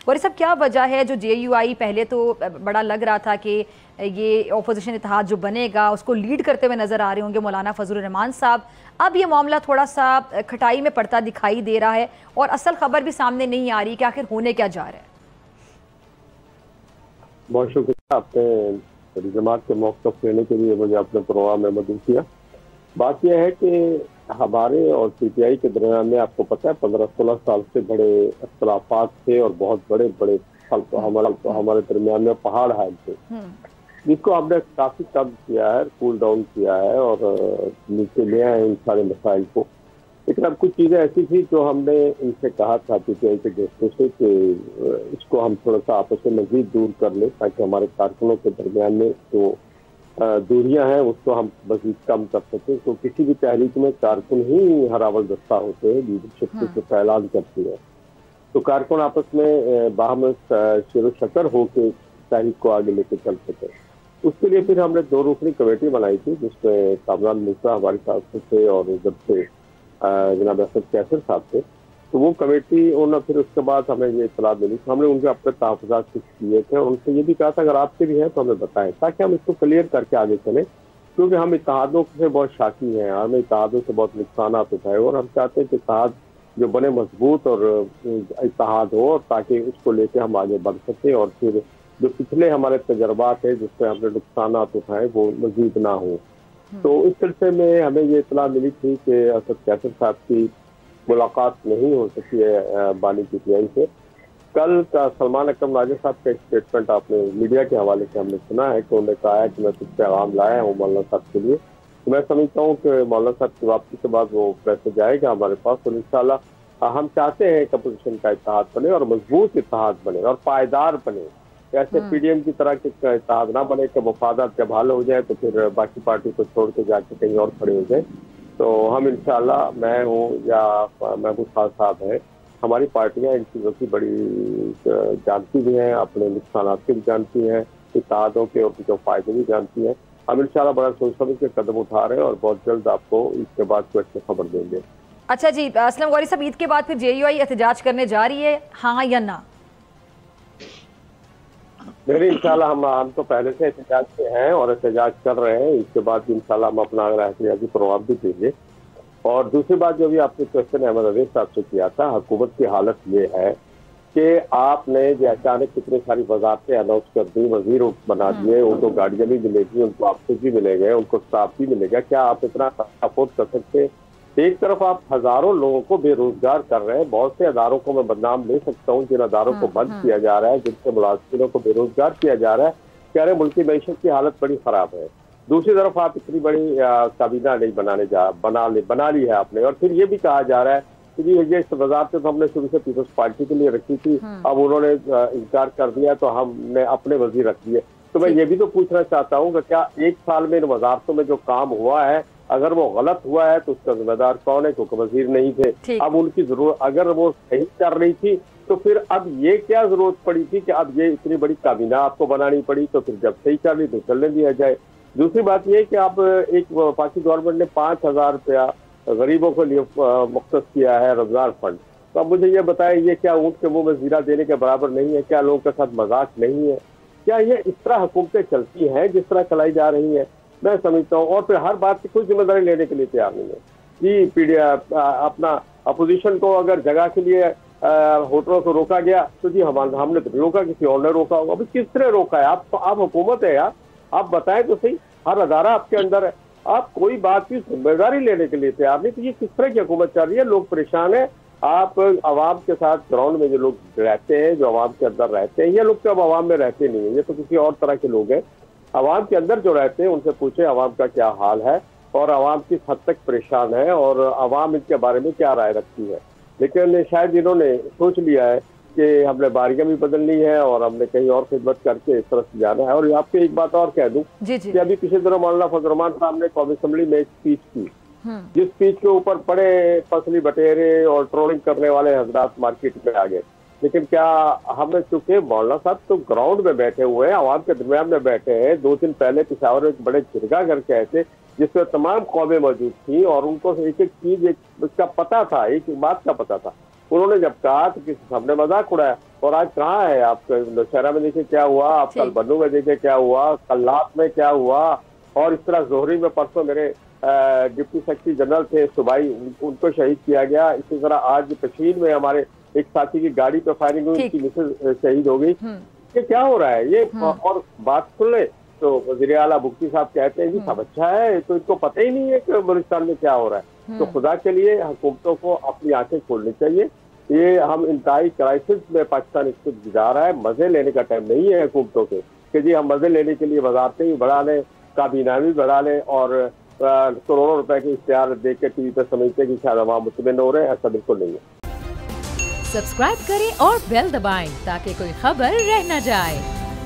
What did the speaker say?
गौरी साहब, क्या वजह है जो JUI पहले तो बड़ा लग रहा था कि ये अपोजिशन इत्तेहाद जो बनेगा उसको लीड करते हुए नजर आ रहे होंगे मौलाना फजल रहमान साहब, अब ये मामला थोड़ा सा खटाई में पड़ता दिखाई दे रहा है और असल खबर भी सामने नहीं आ रही कि आखिर होने क्या जा रहा है? बहुत शुक्रिया आपने जमात के मौक़िफ़ लेने के लिए मुझे अपने प्रोग्राम में मदद किया। बात यह है कि हमारे और PTI के दरमियान में आपको पता है 15-16 साल से बड़े इख्तिलाफ़ात थे और बहुत बड़े बड़े हमारे दरमियान में पहाड़ हाल थे, जिसको हमने काफ़ी कम किया है, कूल डाउन किया है और नीचे ले आए इन सारे मसाइल को। लेकिन अब कुछ चीज़ें ऐसी थी जो हमने इनसे कहा था PTI के दोस्तों से कि इसको हम थोड़ा सा आपस में मज़ीद दूर कर लें ताकि हमारे कारकुनों के दरमियान में जो दूरियां हैं उसको हम मज़ीद कम कर सकें। तो किसी भी तहरीक में कारकुन ही हरावल दस्ता होते हैं, लीडरशिप के जो ऐलान करती है, तो कारकुन आपस में बाहम शेर शकर होकर तहरीक को आगे लेके चल सके। उसके लिए फिर हमने 2 रुकनी कमेटी बनाई थी, जिसमें कामरान मूसा हमारे साथ थे और उधर से जनाब असद कैसर साहब थे। तो वो कमेटी उन्होंने फिर उसके बाद हमें ये इत्तला मिली, तो हमने उनके अपने तहफ़्फ़ुज़ात कुछ किए थे और उनसे ये भी कहा था अगर आपके भी हैं तो हमें बताएं ताकि हम इसको क्लियर करके आगे चलें, क्योंकि हम इत्तेहादों से बहुत शाकी हैं, हमें इत्तेहादों से बहुत नुकसान उठाए और हम चाहते हैं कि इत्तेहाद जो बने मजबूत और इत्तेहाद हो, और ताकि उसको लेके हम आगे बढ़ सकें और फिर जो पिछले हमारे तजर्बात है जिससे हमने नुकसान उठाए वो मजीद ना हो। तो इस सिलसिले में हमें ये इत्तला मिली थी कि असद कैसर साहब की मुलाकात नहीं हो सकी है बानी PTI से। कल का सलमान अकरम राजा साहब का स्टेटमेंट आपने मीडिया के हवाले से हमने सुना है कि उन्होंने कहा है कि मैं कुछ पैगाम लाया हूँ मौलाना साहब के लिए। तो मैं समझता हूँ कि मौलाना साहब की वापसी के बाद वो पैसे जाएगा हमारे पास, और इंशाल्लाह हम चाहते हैं कि अपोजिशन का इत्तेहाद बने और मजबूत इत्तेहाद बने और पायदार बने। ऐसे PDM की तरह के इत्तेहाद ना बने कि मफादात जब हल हो जाए तो फिर बाकी पार्टी को छोड़ के जाके कहीं और खड़े हो जाए। तो हम इंशाल्लाह, मैं हूँ या महबूब खान साहब है, हमारी पार्टियाँ इन चीज़ों की बड़ी जानती भी हैं, अपने नुकसान के भी जानती हैं, इत्तेहादों के और जो फायदे भी जानती हैं। हम इंशाल्लाह बड़ा सोच समझ के कदम उठा रहे हैं और बहुत जल्द आपको इसके बाद कोई अच्छी खबर देंगे। अच्छा जी, असलम गौरी साहब, ईद के बाद फिर JUI एहतजाज करने जा रही है, हाँ या ना? नहीं, इंशाल्लाह हम तो पहले से एहतजाज पे हैं और एहतजाज कर रहे हैं। इसके बाद इंशाल्लाह हम अपना एहतजाजी प्रोग्राम भी देंगे। और दूसरी बात जो भी आपने क्वेश्चन अहमद अवेश साहब से किया था, हुकूमत की हालत ये है कि आपने जो अचानक कितनी सारी वजारतें अनाउंस कर दी, वजीर बना दिए, उनको गाड़ियाँ भी मिलेगी, उनको ऑफिस भी मिलेंगे, उनको स्टाफ भी मिलेगा, क्या आप इतना अफोर्ड कर सकते? एक तरफ आप हजारों लोगों को बेरोजगार कर रहे हैं, बहुत से अदारों को मैं बदनाम ले सकता हूँ जिन अदारों को बंद किया जा रहा है, जिनसे मुलाजिमों को बेरोजगार किया जा रहा है, कह रहे मुल्की मईशत की हालत बड़ी खराब है। दूसरी तरफ आप इतनी बड़ी काबीना नहीं बना ली है आपने, और फिर ये भी कहा जा रहा है कि जी ये वजारतें तो हमने शुरू से पीपल्स पार्टी के लिए रखी थी, अब उन्होंने इनकार कर दिया तो हमने अपने वजीर रख दिए। तो मैं ये भी तो पूछना चाहता हूँ कि क्या 1 साल में इन वजारतों में जो काम हुआ है, अगर वो गलत हुआ है तो उसका जिम्मेदार कौन है? क्योंकि वजीर नहीं थे। अब उनकी जरूरत, अगर वो सही कर रही थी तो फिर अब ये क्या जरूरत पड़ी थी कि अब ये इतनी बड़ी काबीना आपको बनानी पड़ी? तो फिर जब सही कर ली तो चलने दिया जाए। दूसरी बात ये कि अब एक वफाकी गवर्नमेंट ने 5,000 रुपया गरीबों के लिए मुख्तस किया है रमजान फंड। तो अब मुझे ये बताएं, ये क्या ऊँट के मुंह में जीरा देने के बराबर नहीं है? क्या लोगों के साथ मजाक नहीं है? क्या ये इस तरह हुकूमतें चलती हैं जिस तरह चलाई जा रही है? मैं समझता हूँ, और फिर हर बात की कोई जिम्मेदारी लेने के लिए तैयार नहीं है जी। अपना अपोजिशन को अगर जगह के लिए होटलों को रोका गया तो जी हमने तो रोका, किसी और ने रोका होगा। अभी किस तरह रोका है? आप हुकूमत है यार, आप बताएं तो सही, हर अदारा आपके अंदर है, आप कोई बात की जिम्मेदारी लेने के लिए तैयार नहीं। तो ये किस तरह की हुकूमत चल रही है? लोग परेशान है। आप आवाम के साथ ग्राउंड में जो लोग रहते हैं, जो आवाम के अंदर रहते हैं, ये लोग तो अब आवाम में रहते नहीं है, ये तो किसी और तरह के लोग हैं। आवाम के अंदर जो रहते हैं उनसे पूछे आवाम का क्या हाल है और आवाम किस हद तक परेशान है और आवाम इनके बारे में क्या राय रखती है। लेकिन शायद इन्होंने सोच लिया है कि हमने बारियां भी बदलनी है और हमने कहीं और खिदमत करके इस तरह से जाना है। और आपको एक बात और कह दूं कि अभी पिछले दिनों मौलाना फजल रहमान साहब ने कौमी असम्बली में एक स्पीच की, जिस स्पीच के ऊपर बड़े फसली बटेरे और ट्रोलिंग करने वाले हजरात मार्केट में आ गए। लेकिन क्या हमें, चूंकि मौलाना साहब तो ग्राउंड में बैठे हुए हैं, आवाम के दरमियान में बैठे हैं, 2 दिन पहले पिशावर में एक बड़े जिरगा करके आए थे जिसमें तमाम कौमें मौजूद थी और उनको एक एक चीज उसका पता था, एक बात का पता था। उन्होंने जब कहा तो किसी हमने मजाक उड़ाया, اور آج کہاں ہے آپ نوشہرہ میں دیکھیں کیا ہوا, آپ کل بنو میں دیکھیں کیا ہوا, کل لات میں کیا ہوا, اور اس طرح زہری میں پرسوں میرے ڈپٹی سیکرٹری جنرل تھے صوبائی, ان کو شہید کیا گیا. اسی طرح آج کشمیر میں ہمارے ایک ساتھی کی گاڑی پہ فائرنگ ہوئی, ان کی مسز شہید ہو گئی. یہ کیا ہو رہا ہے یہ؟ اور بات سن لے تو وزیر اعلیٰ بگٹی صاحب کہتے ہیں جی سب اچھا ہے, تو ان کو پتہ ہی نہیں ہے کہ بلوچستان میں کیا ہو رہا ہے. تو خدا کے لیے حکومتوں کو اپنی آنکھیں کھولنی چاہیے. یہ ہم انتہائی کرائسس میں پاکستان اس کو گزار رہا ہے. مزے لینے کا ٹائم نہیں ہے حکومتوں کے کہ جی ہم مزے لینے کے لیے وزارتیں ہی بڑھا لیں, کابینہ بھی بڑھا لیں, اور کروڑوں روپے کے اشتہار دیکھ کے ٹی وی پہ سمجھتے کہ شاید عوام مطمئن ہو رہے ہیں. ایسا بالکل نہیں ہے. سبسکرائب کریں اور بیل دبائیں تاکہ کوئی خبر رہ نہ جائے.